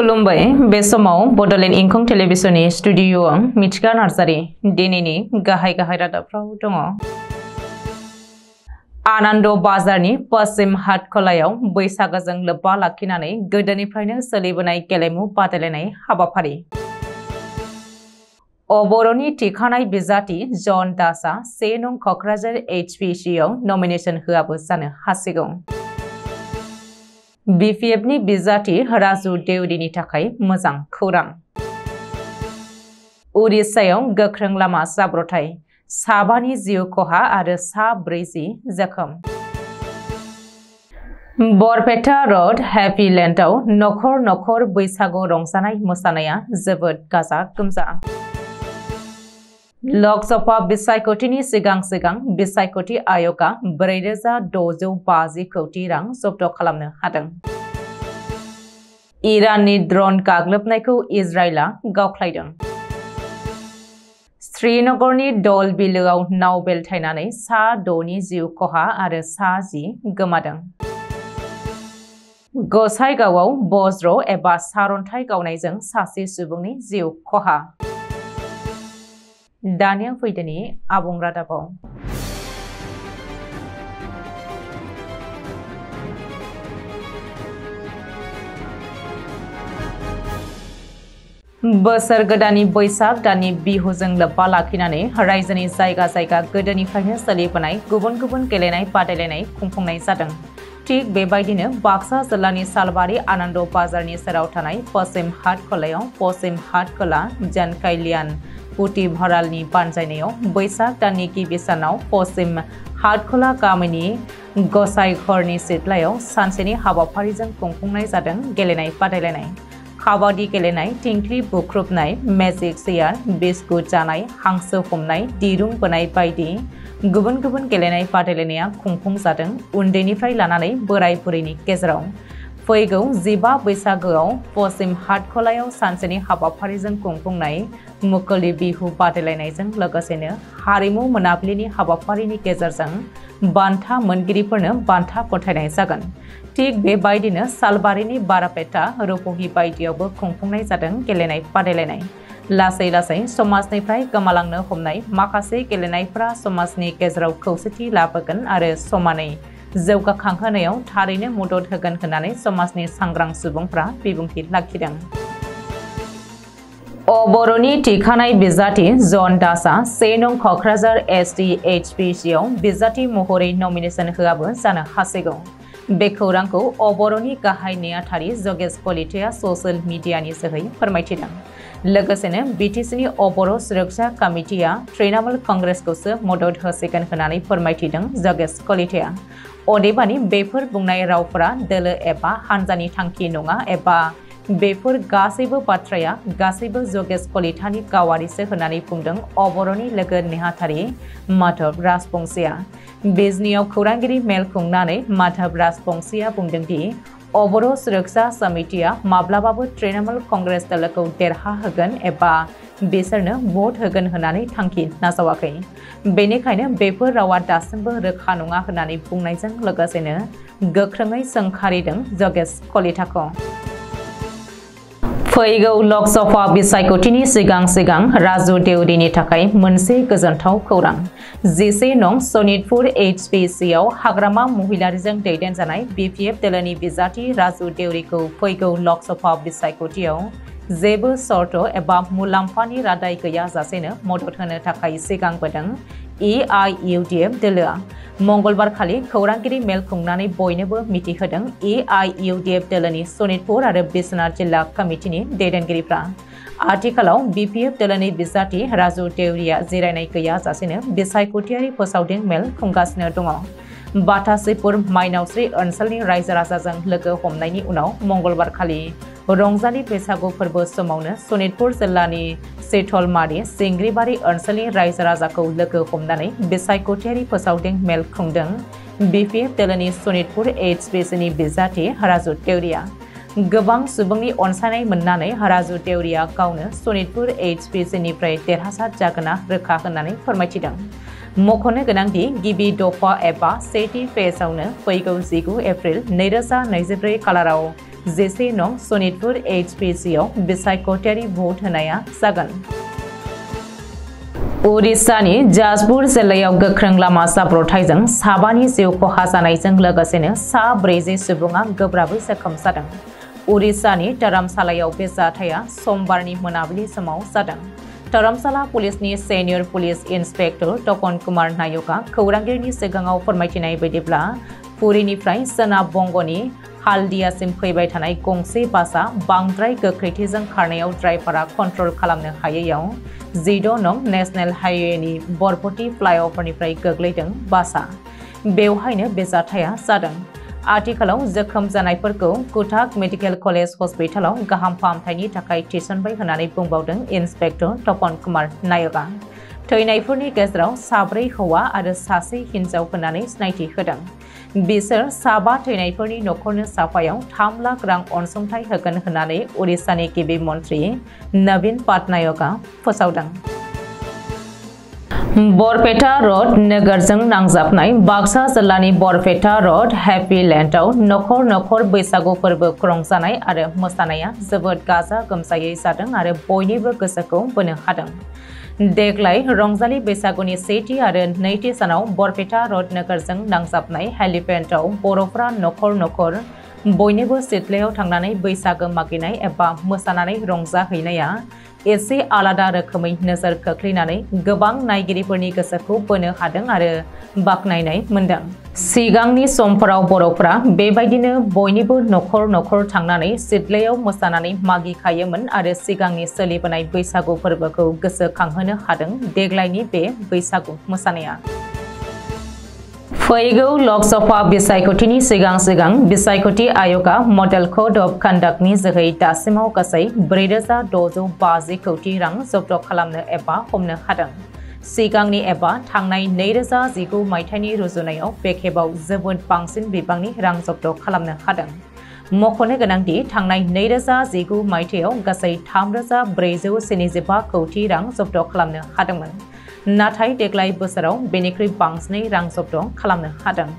खुलुमबाय बे समाव बडोलेण्ड इंखं टेलिभिजननि स्टुडिय'आव मिथिका नार्जारी दिनैनि गाहाय रादाबफ्राव दङ। आनन्द बाजारनि पश्चिम हाटखलायाव बैसागोजों लोब्बा लाखिनानै गोदोनिफ्रायनो सोलिबोनाय गेलेमु बादायलायनाय हाबाफारि। बर'नि थिखानाय बिजाथि जन दासआ 1 नं क'क्राझार HPCआव नमिनेशन होआबो जानो हासिगौ। BPFनि बिजाथि राजु देउरिनि थाखाय मोजां खौरां। उरिष्यायाव गोख्रों लामा जाब्रथाय, 7 जिउ खहा आरो 40 जखम। बरपेटा रड हेपीलेन्डआव नखर बैसागु रंजानाय मोसानाया जोबोद गाजा गोमजा। लकसभा बिसायख'थिनि सिगां बिसायख'थि आय'गआ 4,650 कौटि रां जब्द खालामनो हादों। इराननि ड्रन गाग्लोबनायखौ इजराइलआ गावख्लायदों। श्रीनगरनि दल बिलोआव नाव बेलथायनानै 6 जिउ खहा आरो 10 गोमादों। गसाइगावआव बज्र एबा सारन्थाइ गावनायजों सासे सुबुंनि जिउ खहा। दानिया फैदोनि आबुं रादाबाव। बोसोर गोदाननि बैसाग दाननि बिहुजों लोब्बा लाखिनानै रायजोनि जायगा गोदोनिफ्रायनो सोलिबोनाय गुबुन गेलेनाय बादायलायनाय खुंफुंनाय जादों। थिग बेबायदिनो बाक्सा जिल्लानि सालबारि आनन्द बाजारनि सेराव थानाय पश्चिम हाटखलायाव पश्चिम हाटखला जानकाइलियान पुथि भरालनि बानजायनायाव बैसाग दाननि गिबि सानाव पश्चिम हाटखला गामिनि गसाइघरनि सिथ्लायाव सानसेनि हाबाफारिजों खुंफुंनाय जादों गेलेनाय बादायलायनाय। काबादि गेलेनाय, थिंख्लि बुख्रुबनाय, मेजिक चेयार, बिस्कुट जानाय, हांसो हमनाय, दिरुं बोनाय बायदि गुबुन गेलेनाय बादायलायनाया खुंफुंजादों उन्दैनिफ्राय लानानै बोराय बुरैनि गेजेराव। फैगौ 15 बैसागोआव पश्चिम हाटखलायाव सानसेनि हाबाफारिजों खुंफुंनाय मुखोलि बिहु बादायलायनायजों लोगोसेनो हारिमु मोनाबिलिनि हाबाफारिनि गेजेरजों बान्था मोनगिरिफोरनो बान्था गथायनाय जागोन। थिग बेबायदिनो सालबारिनि बारापेटा रुपहि बायदियावबो खुंफुंनाय जादों गेलेनाय बादायलायनाय। लासै समाजनिफ्राय गोमालांनो हमनाय माखासे गेलेनायफोरा समाजनि गेजेराव खौसेथि लाबोगोन आरो समानै जौगाखांहोनायाव थारैनो मदद होगोन होननानै समाजनि सांग्रां सुबुंफ्रा बिबुंथि लाखिदों। बर'नि थिखानाय बिजाथि जन दासआ 1 नं क'क्राझार ST HPCआव बिजाथि महरै नमिनेशन होआबो जानो हासिगौ। बे खौरांखौ बर'नि गाहाय नेहाथारि जगेश कलिताया ससियेल मिडियानि जोहै फोरमायथिदों। लोगोसेनो BTCनि बर' सुरक्षा कमिटिया तृणमूल कंग्रेसखौसो मदद होसिगोन होननानै फोरमायथिदों जगेश कलिताया। अदेबानि बेफोर बुंनाय रावफोरा दोलो एबा हानजानि थांखि नङा एबा बेफोर गासैबो बाथ्राया गासैबो जगेश कलितानि गावारिसो होननानै बुंदों बर'नि लोगो नेहाथारि माधव राजबंसीया। बिजनीआव खौरांगिरि मेल खुंनानै माधव राजबंसीया बुंदोंदि बर' सुरक्षा समितिया माब्लाबाबो तृणमूल कंग्रेस दोलोखौ देरहाहोगोन एबा बिसोरनो भट होगोन होननानै थांखि नाजावाखै। बेनिखायनो बेफोर रावा दासिमबो रोखा नङा होननानै बुंनायजों लोगोसेनो गोख्रोङै सोंखारिदों जगेश कलिताखौ। फैगौ लकसभा बिसायख'थिनि सिगां राजु देउरिनि थाखाय मोनसे गोजोनथाव खौरां। 11 नं सनितपुर HPCआव हाग्रामा महिलारिजों दैदेनजानाय BPF दोलोनि बिजाथि राजु देउरिखौ फैगौ लकसभा बिसायख'थियाव जेबो सर्त एबा मुलाम्फानि रादाय गैयाजासेनो मदद होनो थाखाय सिगांबोदों EIUDF दोलोआ। मंगलबारखालि खौरांगिरि मेल खुंनानै बयनोबो मिथिहोदों EIUDF दोलोनि सनितपुर आरो बिश्वनाथ जिल्ला कमिटिनि दैदेनगिरिफ्रा। आथिखालाव BPF दोलोनि बिजाथि राजु देउरिया जिरायनाय गैयाजासेनो बिसायख'थियारि फोसावदिं मेल खुंगासिनो दङ। बाथासिपुर माइनावस्रि ओनसोलनि रायजो राजाजों लोगो हमनायनि उनाव मंगलबारखालि रंजालि बैसागु फोरबो समावनो सनितपुर जिल्लानि सिथलमारि सिंग्रिबारि ओनसोलनि रायजो राजाखौ लोगो हमनानै बिसायख'थियारि फोसावदिं मेल खुंदों BPF दोलोनि सनितपुर HPCनि बिजाथि राजु देउरिया। गोबां सुबुंनि अनसायनाय मोननानै राजु देउरिया गावनो सनितपुर HPCनिफ्राय देरहासार जागोना रोखा होननानै फोरमायथिदों। मख'नो गोनांदि गिबि दफा एबा सेथि फेजआवनो फैगौ 19 एप्रिल 2024 खालाराव जेसे नं सनितपुर HPC आव बिसायख'थियारि भट होनाया जागोन। उड़िसानि जाजपुर जिल्लायाव गोख्रों लामा जाब्रबथायजों साबानि जिउ खहा जानायजों लोगोसेनो सा 40 सुबुङा गोब्राबै जोखोम जादों। उड़िसानि धर्मशालायाव बे जाथाया समबारनि मोनाबिलि समाव जादों। धर्मशाला पुलिसनि सिनियर पुलिस इन्सपेक्टर तपन कुमार नायकआ खौरांगिरिनि सिगाङाव फोरमायथिनाय बायदिब्ला पुरीनिफ्राय सोनाब बंगनि हाल्दियासिम फैबाय थानाय गंसे बासआ बांद्राय गोख्रैथिजों खारनायाव ड्राइभारा कन्ट्रल खालामनो हायैयाव 16 नं नेशनेल हाइवेनि बरपति फ्लाइअभारनिफ्राय गोग्लैदों बासआ। बेवहायनो बे जाथाया जादों। आथिखालाव जोखोम जानायफोरखौ कुटाक मेडिकेल कलेज हस्पिटालाव गाहाम फाहामथायनि थाखाय थिसनबाय होननानै बुंबावदों इन्सपेक्टर तपन कुमार नायकआ। थैनायफोरनि गेजेराव 4 हौवा आरो 1 हिन्जाव होननानै सिनायथि होदों। बिसोर 7 थैनायफोरनि नखरनो साफायाव 3 लाख रां अनसुंथाइ होगोन होननानै उड़िसानि गिबि मन्त्रि नवीन पटनायकआ फोसावदों। बरपेटा रड नोगोरजों नांजाबनाय बाक्सा जिल्लानि बरपेटा रड हेपी लेन्डआव नखर नखर बैसागु फोरबो खुंजानाय आरो मोसानाया जोबोद गाजा गोमजायै जादों आरो बयनिबो गोसोखौ बोनो हादों। देग्लाय रंजालि बैसागुनि सेथि आरो नैथि सानाव बरपेटा रड नोगोरजों नांजाबनाय हेलिपेडआव बर'फोरा नखर नखर बयनिबो सिथ्लायाव थांनानै बैसागो मागिनाय एबा मोसानानै रंजाहैनाया एसे आलादा रोखोमै नोजोर खोख्लैनानै गोबां नायगिरिफोरनि गोसोखौ बोनो हादों आरो बाख्नायनाय मोनदों। सिगांनि समफोराव बर'फोरा बेबायदिनो बयनिबो नखर नखर थांनानै सिथ्लायाव मोसानानै मागिखायोमोन आरो सिगांनि सोलिबोनाय बैसागु फोरबोखौ गोसोखांहोनो हादों देग्लायनि बे बैसागु मोसानाया। फैगौ लकसभा बिसायख'थिनि सिगां बिसायख'थि आय'गआ मडेल कड अफ कन्डाक्टनि जोहै दासिमाव गासै 4,650 कौटि रां जब्द खालामनो एबा हमनो हादों। सिगांनि एबा थांनाय 2019 मायथाइनि रुजुनायाव बे खेबाव जोबोद बांसिन बिबांनि रां जब्द खालामनो हादों। मख'नो गोनांदि थांनाय 2019 मायथाइयाव गासै 3,475 कौटि रां जब्द खालामनो हादोंमोन। नाथाय देग्लाय बोसोराव बेनिख्रुइ बांसिनै रां जब्द खालामनो हादों।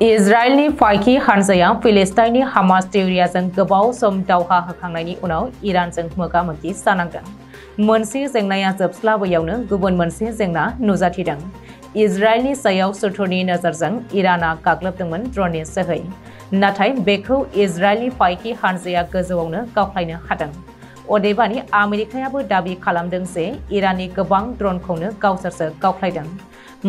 इजराइलनि फायखि हानजाया फिलिस्ताइननि हामास थिउरियाजों गोबाव सम दावहा होखांनायनि उनाव इरानजों मोगा-मोगि जानांदों। मोनसे जेंनाया जोबस्लाबैयावनो गुबुन मोनसे जेंना नुजाथिदों। इजराइलनि सायाव सुथुरनि नोजोरजों इराना गाग्लोबदोंमोन ड्रननि जोहै। नाथाय बेखौ इजराइलनि फायखि हानजाया गोजौआवनो गावख्लायनो हादों। अदेबानि आमेरिकायाबो दाबि खालामदों जे इराननि गोबां ड्रनखौनो गावसोरसो गावख्लायदों।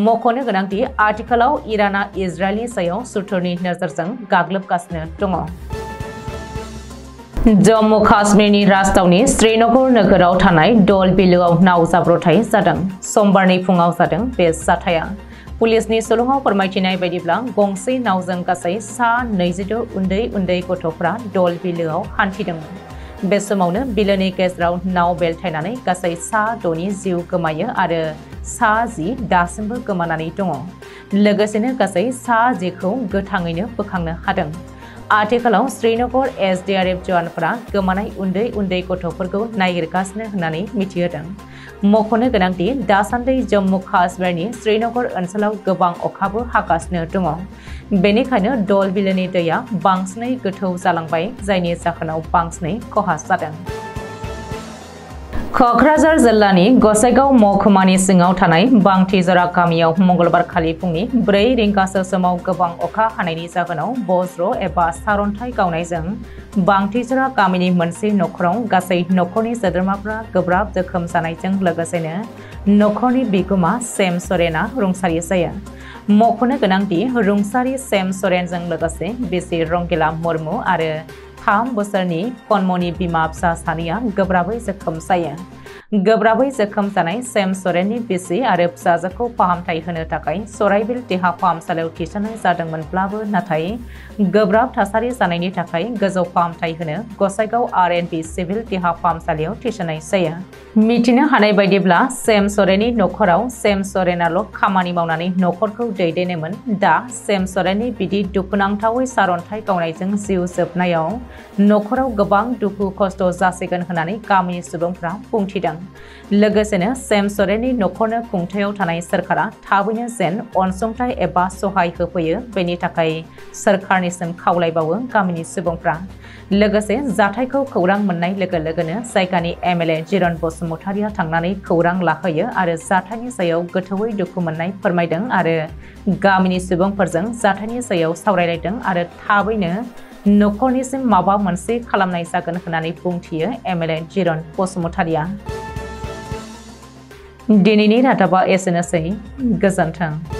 मख'नो गोनांदि आथिखालाव इराना इजराइलनि सायाव सुथुरनि नोजोरजों गाग्लोबगासिनो दङ। जम्मु काश्मीरनि राजधानी श्रीनगर नोगोराव थानाय दल बिलोआव नाव जाब्रबथाय जादों। समबारनि फुङाव जादों बे जाथाया। पुलिसनि सुलुङाव फोरमायथिनाय बायदिब्ला गंसे नावजों गासै 26 उन्दै गथ'फ्रा दल बिलोआव हान्थिदोंमोन। बे समावनो बिलोनि गेजेराव नाव बेलथायनानै गासै 6 जिउ गोमायो आरो 10 दासिमबो गोमानानै दङ। लोगोसेनो गासै 10खौ गोथाङैनो बोखांनो हादों। आथिखालाव श्रीनगर SDRF जवानफोरा गोमानाय उन्दै गथ'फोरखौ नागिरगासिनो होननानै मिथिहोदों। मख'नो गोनांदि दासान्दि जम्मु काश्मीरनि श्रीनगर ओनसोलाव गोबां अखाबो हागासिनो दङ। बेनिखायनो दल बिलोनि दैया बांसिनै गोथौ जालांबाय, जायनि जाहोनाव बांसिनै खहा जादों। क'क्राझार जिल्लानि गसाइगाव महकुमानि सिङाव थानाय बांथिजरा गामियाव मंगलबार खालि फुंनि 4 रिंगासो समाव गोबां अखा हानायनि जाहोनाव वज्र एबा सारन्थाइ गावनायजों बांथिजरा गामिनि मोनसे नखराव गासै नखरनि सोद्रोमाफोरा गोब्राब जोखोम जानायजों लोगोसेनो नखरनि बिगोमा सेम सरेना रुंसारि जायो। मख'नो गोनांदि रुंसारि सेम सरेनजों लोगोसे बिसि रंगिला मुर्मु आरो 3 बोसोरनि कनमनि बिमा फिसा सानैया गोब्राबै जोखोम जायो। गोब्राबै जोखोम जानाय सेम सरेननि बिसि आरो फिसाजोखौ फाहामथाय होनो थाखाय सराइबिल देहा फाहामसालियाव थिसननाय जादोंमोनब्लाबो नाथाय गोब्राब थासारि जानायनि थाखाय गोजौ फाहामथाय होनो गसाइगाव RNB सिभिल देहा फाहामसालियाव थिसननाय जायो। मिथिनो हानाय बायदिब्ला सेम सरेननि नखराव सेम सरेनाल' खामानि मावनानै नखरखौ दैदेनोमोन। दा सेम सरेननि बिदि दुखुनांथावै सारन्थाइ गावनायजों जिउ जोबनायाव नखराव गोबां दुखु खस्थ' जासिगोन होननानै गामिनि सुबुंफ्रा बुंथिदों। लोगोसेनो सेम सरेननि नखरनो खुंथायाव थानाय सोरखारा थाबैनो जेन अनसुंथाइ एबा सहाय होफैयो बेनि थाखाय सोरखारनिसिम खावलायबावो गामिनि सुबुंफ्रा। लोगोसे जाथायखौ खौरां मोननाय लोगो लोगोनो जायगानि एमएलए जिरन बसुमतारिया थांनानै खौरां लाहोयो आरो जाथायनि सायाव गोथौयै दुखु मोननाय फोरमायदों आरो गामिनि सुबुंफोरजों जाथायनि सायाव सावरायलायदों आरो थाबैनो नखरनिसिम माबा मोनसे खालामनाय जागोन होननानै बुंथियो एमएलए जिरन बसुमतारिया। दिनैनि रादाबा एसेनोसै। गोजोन्थों।